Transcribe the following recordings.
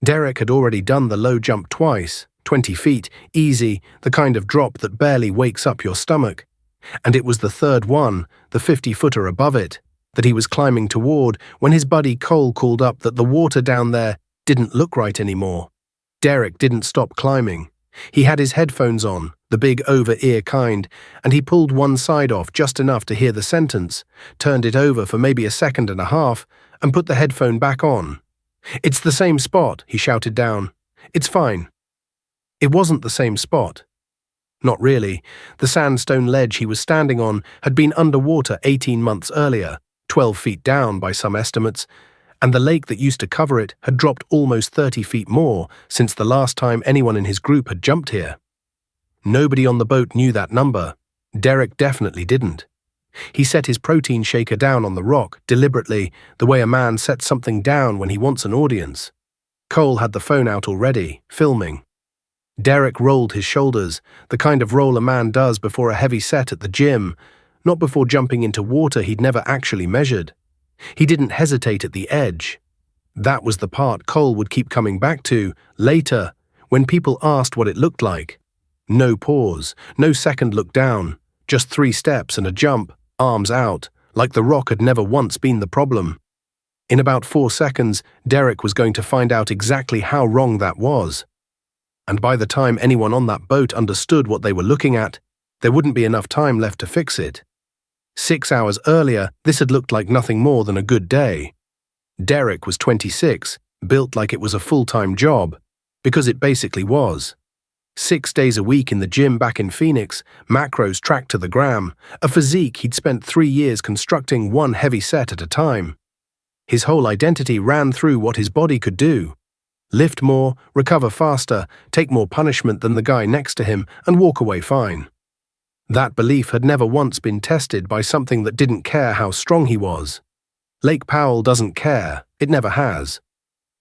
Derek had already done the low jump twice, 20 feet, easy, the kind of drop that barely wakes up your stomach. And it was the third one, the 50-footer above it, that he was climbing toward when his buddy Cole called up that the water down there didn't look right anymore. Derek didn't stop climbing. He had his headphones on, the big over-ear kind, and he pulled one side off just enough to hear the sentence, turned it over for maybe a second and a half, and put the headphone back on. "It's the same spot," he shouted down. "It's fine." It wasn't the same spot. Not really. The sandstone ledge he was standing on had been underwater 18 months earlier, 12 feet down by some estimates, and the lake that used to cover it had dropped almost 30 feet more since the last time anyone in his group had jumped here. Nobody on the boat knew that number. Derek definitely didn't. He set his protein shaker down on the rock, deliberately, the way a man sets something down when he wants an audience. Cole had the phone out already, filming. Derek rolled his shoulders, the kind of roll a man does before a heavy set at the gym, not before jumping into water he'd never actually measured. He didn't hesitate at the edge. That was the part Cole would keep coming back to, later, when people asked what it looked like. No pause, no second look down, just 3 steps and a jump, arms out, like the rock had never once been the problem. In about 4 seconds, Derek was going to find out exactly how wrong that was. And by the time anyone on that boat understood what they were looking at, there wouldn't be enough time left to fix it. 6 hours earlier, this had looked like nothing more than a good day. Derek was 26, built like it was a full-time job, because it basically was. 6 days a week in the gym back in Phoenix, macros tracked to the gram, a physique he'd spent 3 years constructing one heavy set at a time. His whole identity ran through what his body could do. Lift more, recover faster, take more punishment than the guy next to him, and walk away fine. That belief had never once been tested by something that didn't care how strong he was. Lake Powell doesn't care, it never has.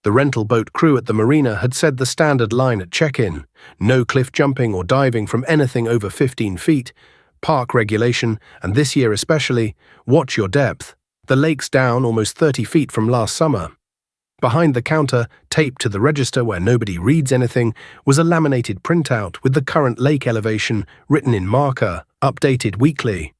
The rental boat crew at the marina had said the standard line at check-in, no cliff jumping or diving from anything over 15 feet, park regulation, and this year especially, watch your depth. The lake's down almost 30 feet from last summer. Behind the counter, taped to the register where nobody reads anything, was a laminated printout with the current lake elevation written in marker, updated weekly.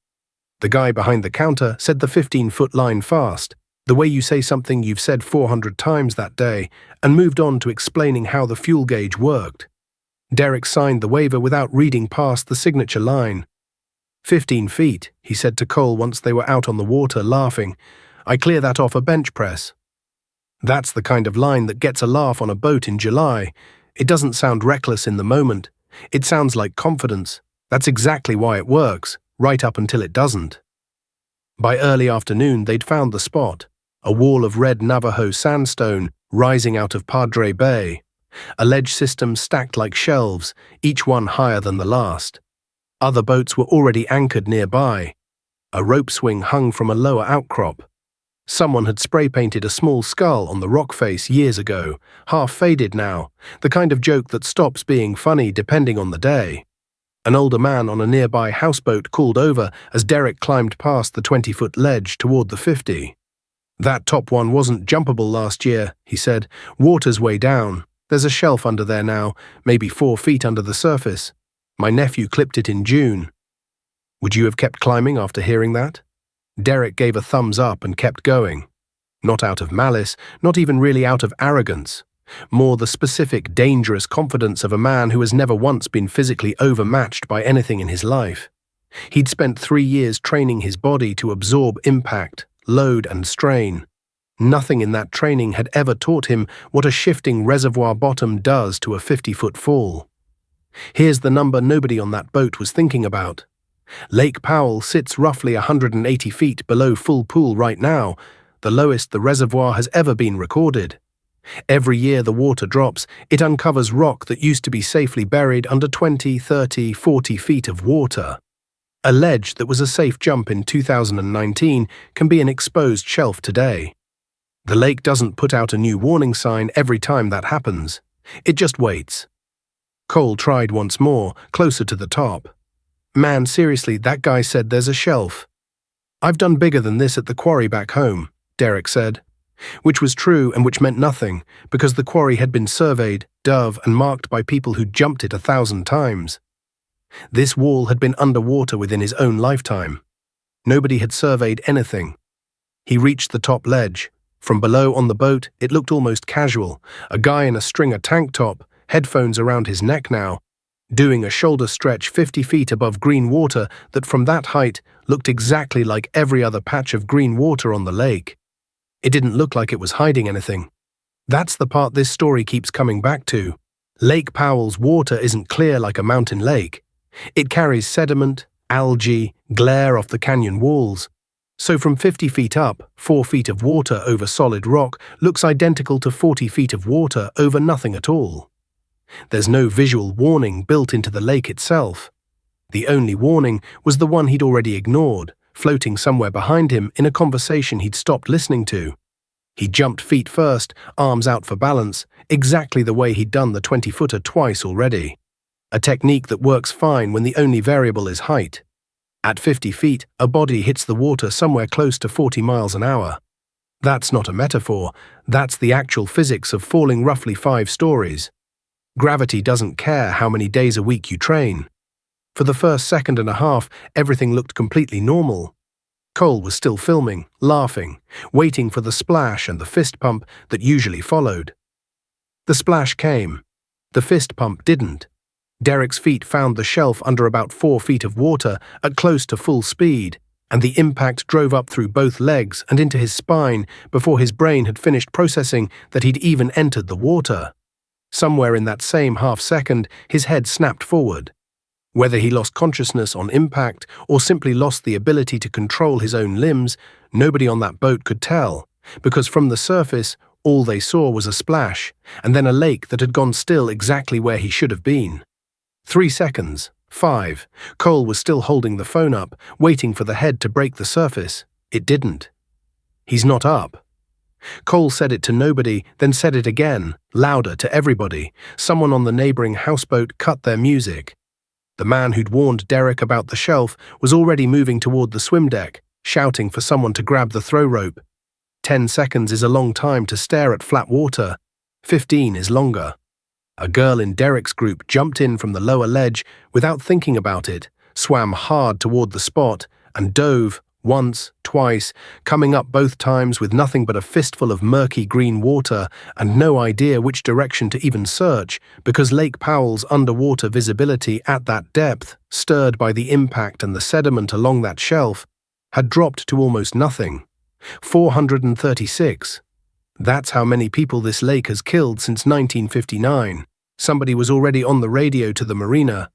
The guy behind the counter said the 15-foot line fast, the way you say something you've said 400 times that day, and moved on to explaining how the fuel gauge worked. Derek signed the waiver without reading past the signature line. 15 feet, he said to Cole once they were out on the water laughing. "I clear that off a bench press." That's the kind of line that gets a laugh on a boat in July. It doesn't sound reckless in the moment. It sounds like confidence. That's exactly why it works, right up until it doesn't. By early afternoon, they'd found the spot, a wall of red Navajo sandstone rising out of Padre Bay, a ledge system stacked like shelves, each one higher than the last. Other boats were already anchored nearby. A rope swing hung from a lower outcrop. Someone had spray-painted a small skull on the rock face years ago, half faded now, the kind of joke that stops being funny depending on the day. An older man on a nearby houseboat called over as Derek climbed past the 20-foot ledge toward the 50. "That top one wasn't jumpable last year," he said. "Water's way down. There's a shelf under there now, maybe 4 feet under the surface. My nephew clipped it in June." Would you have kept climbing after hearing that? Derek gave a thumbs up and kept going. Not out of malice, not even really out of arrogance. More the specific, dangerous confidence of a man who has never once been physically overmatched by anything in his life. He'd spent 3 years training his body to absorb impact, load and strain. Nothing in that training had ever taught him what a shifting reservoir bottom does to a 50-foot fall. Here's the number nobody on that boat was thinking about. Lake Powell sits roughly 180 feet below full pool right now, the lowest the reservoir has ever been recorded. Every year the water drops, it uncovers rock that used to be safely buried under 20, 30, 40 feet of water. A ledge that was a safe jump in 2019 can be an exposed shelf today. The lake doesn't put out a new warning sign every time that happens. It just waits. Cole tried once more, closer to the top. "Man, seriously, that guy said there's a shelf." "I've done bigger than this at the quarry back home," Derek said. which was true and which meant nothing, because the quarry had been surveyed, dug, and marked by people who'd jumped it 1,000 times. This wall had been underwater within his own lifetime. Nobody had surveyed anything. He reached the top ledge. From below on the boat, it looked almost casual, a guy in a stringer tank top, headphones around his neck now, doing a shoulder stretch 50 feet above green water that from that height looked exactly like every other patch of green water on the lake. It didn't look like it was hiding anything. That's the part this story keeps coming back to. Lake Powell's water isn't clear like a mountain lake. It carries sediment, algae, glare off the canyon walls. So from 50 feet up, 4 feet of water over solid rock looks identical to 40 feet of water over nothing at all. There's no visual warning built into the lake itself. The only warning was the one he'd already ignored, floating somewhere behind him in a conversation he'd stopped listening to. He jumped feet first, arms out for balance, exactly the way he'd done the 20-footer twice already. A technique that works fine when the only variable is height. At 50 feet, a body hits the water somewhere close to 40 miles an hour. That's not a metaphor, that's the actual physics of falling roughly 5 stories. Gravity doesn't care how many days a week you train. For the first second and a half, everything looked completely normal. Cole was still filming, laughing, waiting for the splash and the fist pump that usually followed. The splash came. The fist pump didn't. Derek's feet found the shelf under about 4 feet of water at close to full speed, and the impact drove up through both legs and into his spine before his brain had finished processing that he'd even entered the water. Somewhere in that same half-second, his head snapped forward. Whether he lost consciousness on impact or simply lost the ability to control his own limbs, nobody on that boat could tell, because from the surface, all they saw was a splash, and then a lake that had gone still exactly where he should have been. 3 seconds, 5. Cole was still holding the phone up, waiting for the head to break the surface. It didn't. He's not up. Cole said it to nobody, then said it again, louder to everybody. Someone on the neighboring houseboat cut their music. The man who'd warned Derek about the shelf was already moving toward the swim deck, shouting for someone to grab the throw rope. 10 seconds is a long time to stare at flat water. 15 is longer. A girl in Derek's group jumped in from the lower ledge without thinking about it, swam hard toward the spot, and dove, once, twice, coming up both times with nothing but a fistful of murky green water and no idea which direction to even search, because Lake Powell's underwater visibility at that depth, stirred by the impact and the sediment along that shelf, had dropped to almost nothing. 436. That's how many people this lake has killed since 1959. Somebody was already on the radio to the marina.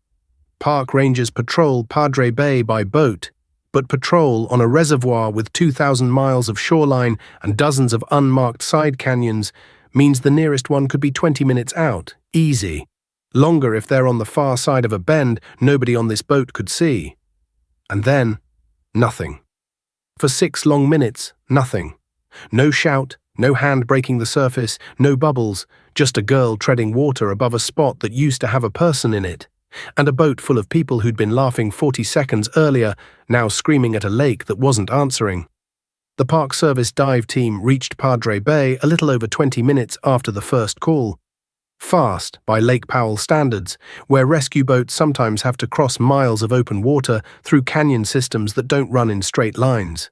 Park rangers patrol Padre Bay by boat, but patrol on a reservoir with 2,000 miles of shoreline and dozens of unmarked side canyons means the nearest one could be 20 minutes out, easy. Longer if they're on the far side of a bend nobody on this boat could see. And then, nothing. For 6 long minutes, nothing. No shout, no hand breaking the surface, no bubbles, just a girl treading water above a spot that used to have a person in it, and a boat full of people who'd been laughing 40 seconds earlier, now screaming at a lake that wasn't answering. The Park Service dive team reached Padre Bay a little over 20 minutes after the first call. Fast, by Lake Powell standards, where rescue boats sometimes have to cross miles of open water through canyon systems that don't run in straight lines.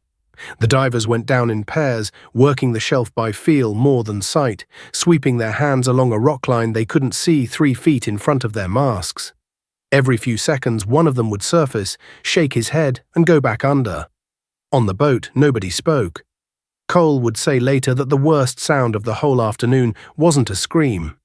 The divers went down in pairs, working the shelf by feel more than sight, sweeping their hands along a rock line they couldn't see 3 feet in front of their masks. Every few seconds, one of them would surface, shake his head, and go back under. On the boat, nobody spoke. Cole would say later that the worst sound of the whole afternoon wasn't a scream.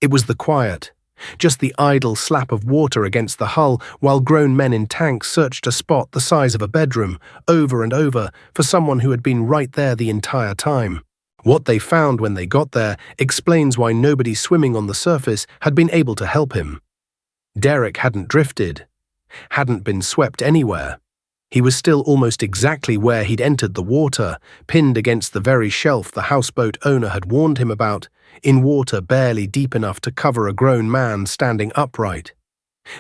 It was the quiet, just the idle slap of water against the hull while grown men in tanks searched a spot the size of a bedroom, over and over, for someone who had been right there the entire time. What they found when they got there explains why nobody swimming on the surface had been able to help him. Derek hadn't drifted, hadn't been swept anywhere. He was still almost exactly where he'd entered the water, pinned against the very shelf the houseboat owner had warned him about, in water barely deep enough to cover a grown man standing upright.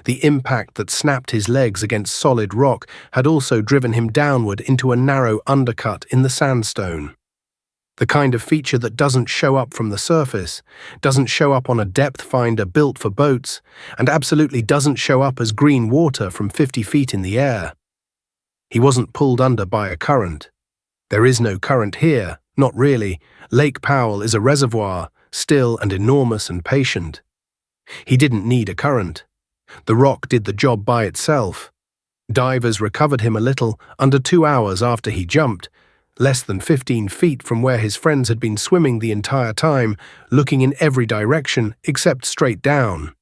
The impact that snapped his legs against solid rock had also driven him downward into a narrow undercut in the sandstone. The kind of feature that doesn't show up from the surface, doesn't show up on a depth finder built for boats, and absolutely doesn't show up as green water from 50 feet in the air. He wasn't pulled under by a current. There is no current here, not really. Lake Powell is a reservoir, still and enormous and patient. He didn't need a current. The rock did the job by itself. Divers recovered him a little under 2 hours after he jumped, less than 15 feet from where his friends had been swimming the entire time, looking in every direction except straight down.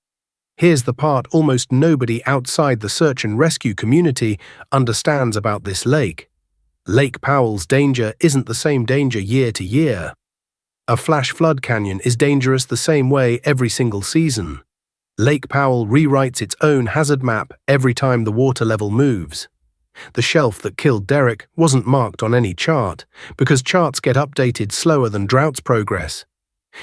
Here's the part almost nobody outside the search and rescue community understands about this lake. Lake Powell's danger isn't the same danger year to year. A flash flood canyon is dangerous the same way every single season. Lake Powell rewrites its own hazard map every time the water level moves. The shelf that killed Derek wasn't marked on any chart, because charts get updated slower than droughts progress.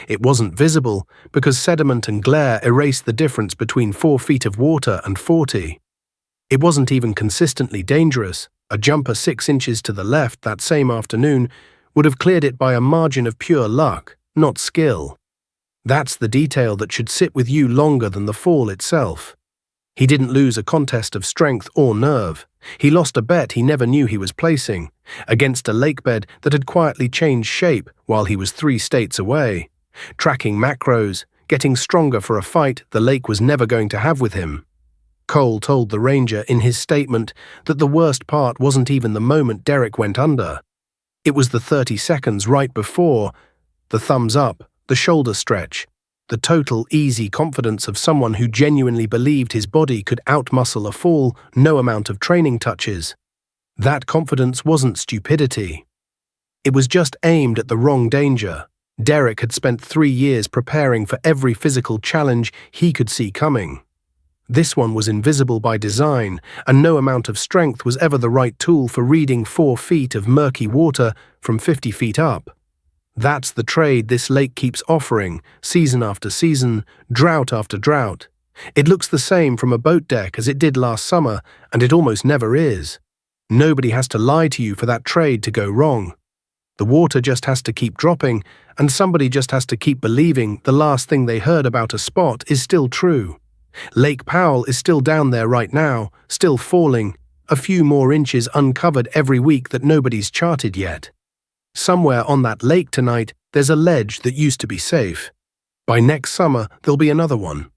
It wasn't visible, because sediment and glare erase the difference between 4 feet of water and 40. It wasn't even consistently dangerous. A jumper 6 inches to the left that same afternoon would have cleared it by a margin of pure luck, not skill. That's the detail that should sit with you longer than the fall itself. He didn't lose a contest of strength or nerve. He lost a bet he never knew he was placing, against a lakebed that had quietly changed shape while he was 3 states away, tracking macros, getting stronger for a fight the lake was never going to have with him. Cole told the ranger in his statement that the worst part wasn't even the moment Derek went under. It was the 30 seconds right before, the thumbs up, the shoulder stretch, the total easy confidence of someone who genuinely believed his body could outmuscle a fall no amount of training touches. That confidence wasn't stupidity. It was just aimed at the wrong danger. Derek had spent 3 years preparing for every physical challenge he could see coming. This one was invisible by design, and no amount of strength was ever the right tool for reading 4 feet of murky water from 50 feet up. That's the trade this lake keeps offering, season after season, drought after drought. It looks the same from a boat deck as it did last summer, and it almost never is. Nobody has to lie to you for that trade to go wrong. The water just has to keep dropping, and somebody just has to keep believing the last thing they heard about a spot is still true. Lake Powell is still down there right now, still falling, a few more inches uncovered every week that nobody's charted yet. Somewhere on that lake tonight, there's a ledge that used to be safe. By next summer, there'll be another one.